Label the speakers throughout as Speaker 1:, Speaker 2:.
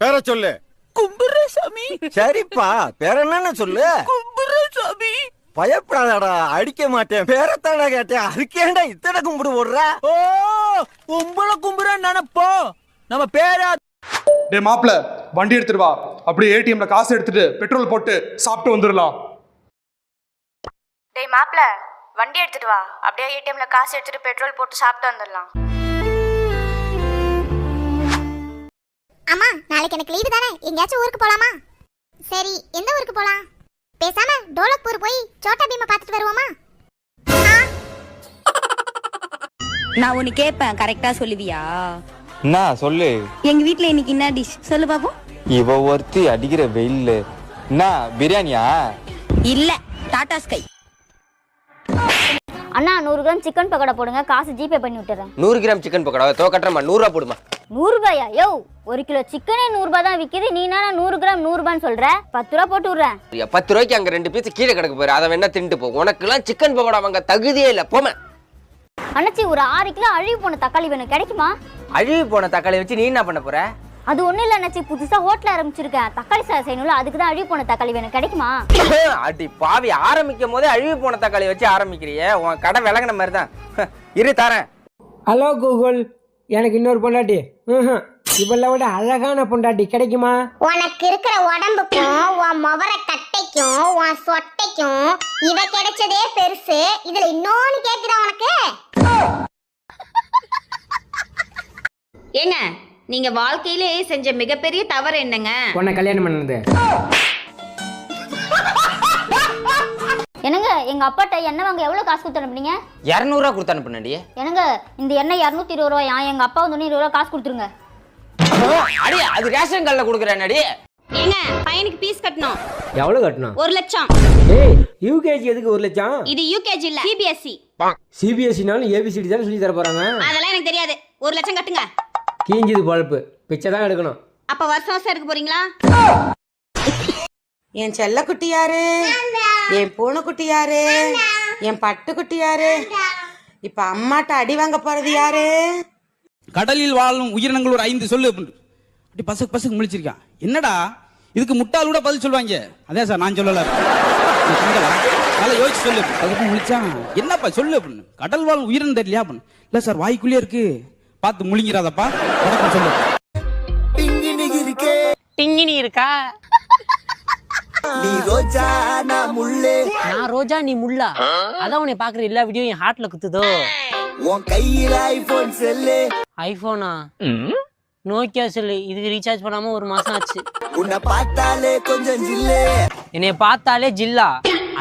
Speaker 1: பேர சொல்லு.
Speaker 2: கும்புரசாமி.
Speaker 3: சரிப்பா, பேர என்னன்னு சொல்லு.
Speaker 2: கும்புரசாமி.
Speaker 3: பயப்படாதடா, அடிக்க மாட்டேன். பேரத்தாடா கேட்டேன், அதுக்கேண்டா இத்தனை கும்பிடு போடுற?
Speaker 2: ஓ, உங்களை கும்புறேன்னு நினைப்போ. நம்ம பேரா.
Speaker 4: டே மாப்பிள, வண்டி எடுத்துட்டு வா. அப்படியே ஏடிஎம்ல காசு எடுத்துட்டு பெட்ரோல் போட்டு சாப்பிட்டு வந்துடலாம்.
Speaker 5: டேய் மாப்ள, வண்டி எடுத்துட்டு வா. அப்படியே ஏடிஎம்ல காசு எடுத்துட்டு பெட்ரோல் போட்டு சாப்பிட்டு வந்துடலாம்.
Speaker 6: அம்மா, நாளைக்கு எனக்கு லீவு தானே, எங்கேயாச்சும் ஊருக்கு போலாமா? சரி, எந்த ஊருக்கு போலாம்? பேசாம டோலக்பூர் போய் சோட்டா பீமை பார்த்துட்டு வருவோமா?
Speaker 7: நான் ஒன்னு கேட்பேன், கரெக்டா சொல்லுவியா?
Speaker 8: என்ன சொல்லு.
Speaker 7: எங்க வீட்ல இன்னைக்கு என்ன டிஷ் சொல்லு பாப்போம்.
Speaker 8: இவ ஒருத்தி அடிக்கிற வெயில்ல என்ன பிரியாணியா?
Speaker 7: இல்ல, டாடா ஸ்கை.
Speaker 5: அண்ணா 100 கிராம் சிக்கன் பக்கோடா போடுங்க, காசு ஜிபே பண்ணி விட்டுறேன்.
Speaker 3: 100 கிராம் சிக்கன் பக்கோடா தோக்கட்டுறமா? 100 ரூபா போடுமா.
Speaker 5: 100 ரூபாயா? யோ, 1 கிலோ சிக்கனே 100 ரூபாய் தான் விக்குது. நீ என்ன 100 கிராம் 100 ரூபான்னு சொல்ற? 10 ரூபா போட்டு விடுறேன்.
Speaker 3: 10 ரூபாய்க்கு அங்க 2 பீஸ் கீழே கிடக்கு போயிரு, அதை வேணா தின்ட்டு போ. உனக்குலாம் சிக்கன் பக்கோடா வாங்க தகுதியே இல்ல, போமா.
Speaker 5: அண்ணாச்சி, ஒரு 6 கிலோ அழுகி போன தக்காளி வேணும், கிடைக்குமா?
Speaker 3: அழுகி போன தக்காளி வச்சு நீ என்ன பண்ண போற?
Speaker 5: அது ஒண்ணும் இல்ல அண்ணாச்சி, புதுசா ஹோட்டல் ஆரம்பிச்சிருக்கேன். தக்காளி சாதம் செய்யணும்ல, அதுக்கு தான் அழுகி போன தக்காளி வேணும், கிடைக்குமா?
Speaker 3: அடி பாவி, ஆரம்பிக்கும் போதே அழுகி போன தக்காளி வச்சு ஆரம்பிக்கிறியே, உன் கடை விளங்கின மாதிரி தான். இரு தரேன்.
Speaker 9: ஹலோ கூகுள், எனக்கு இன்னொரு பொண்டாட்டி. இவளை விட அழகான பொண்டாட்டி கிடைக்குமா?
Speaker 6: உனக்கு இருக்கிற உடம்புக்கும் உன் முவர கட்டைக்கும் உன் சொட்டைக்கும் இவ கிடைச்சதே பெருசு. இதுல இன்னொன்னு கேக்குதா உனக்கு?
Speaker 10: ஏங்க, நீங்க வாழ்க்கையிலே செஞ்ச மிகப்பெரிய தவறு என்னங்க?
Speaker 9: உன்னை கல்யாணம் பண்ணது.
Speaker 5: என்னங்க, எங்க அப்பாட்ட எண்ணெய் வாங்க எவ்வளவு காசு கொடுத்து அனுப்புனீங்க?
Speaker 3: 200 ரூபா கொடுத்து அனுப்புனடி.
Speaker 5: என்னங்க, இந்த எண்ணெய் 220 ரூபாயா? எங்க அப்பா வந்து 20 ரூபா காசு கொடுத்துருங்க.
Speaker 3: அடி, அது ரேஷன் கடையில கொடுக்குறேன் அடி.
Speaker 10: ஏங்க, பையனுக்கு ஃபீஸ் கட்டணும்.
Speaker 9: எவ்வளவு கட்டணும்?
Speaker 10: 1 லட்சம்.
Speaker 9: ஏய், யூகேஜி எதுக்கு 1 லட்சம்?
Speaker 10: இது யூகேஜி இல்ல, சிபிஎஸ்சி.
Speaker 9: சிபிஎஸ்சினாலும் ஏபிசிடி தானே சொல்லி தர போறாங்க.
Speaker 10: அதெல்லாம் எனக்கு தெரியாது. 1 லட்சம் கட்டுங்க.
Speaker 9: கீஞ்சிது பழப்பு, பிச்சை தான் எடுக்கணும்.
Speaker 10: அப்ப வருஷம் வருஷம் எடுக்க போறீங்களா?
Speaker 11: என் செல்ல குட்டி யாரு? என் பூனை குட்டி யாரு? என் பட்டு குட்டி யாரு? இப்ப அம்மாட்ட அடி வாங்க போறது யாரு?
Speaker 2: கடலில் வாழும் உயிரினங்கள் ஒரு 5 சொல்லு. அப்படி பசக்கு முழிச்சிருக்கான். என்னடா இதுக்கு முட்டாள் கூட பதில் சொல்லுவாங்க. அதே சார், நான் சொல்லல, நல்லா யோசிச்சு சொல்லு. அதுக்கு முழிச்சான். என்னப்பா சொல்லு அப்படின்னு. கடல் வாழும் உயிரினம் தெரியலையா அப்படின்னு. இல்ல சார், வாய்க்குள்ளே இருக்கு, பார்த்து முழிங்கிறாதப்பா சொல்லு.
Speaker 11: டிங்கினி இருக்கா?
Speaker 3: நீ ரோஜா நான் முள்ளே.
Speaker 11: நான் ரோஜா, நீ முள்ளா? அதான் உன்னை பாக்குற எல்லா வீடியோ என் ஹார்ட்ல குத்துதோ.
Speaker 3: உன் கையில ஐபோன் செல்லு.
Speaker 11: ஐபோனா? Nokia cell. இதுக்கு ரீசார்ஜ் பண்ணாம 1 மாசம் ஆச்சு.
Speaker 3: உன்னை பார்த்தாலே கொஞ்சம் ஜில்லே.
Speaker 11: என்னைய பார்த்தாலே ஜில்லா.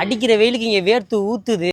Speaker 11: அடிக்கிற வெயிலுக்கு இங்க வேர்த்து ஊத்துது.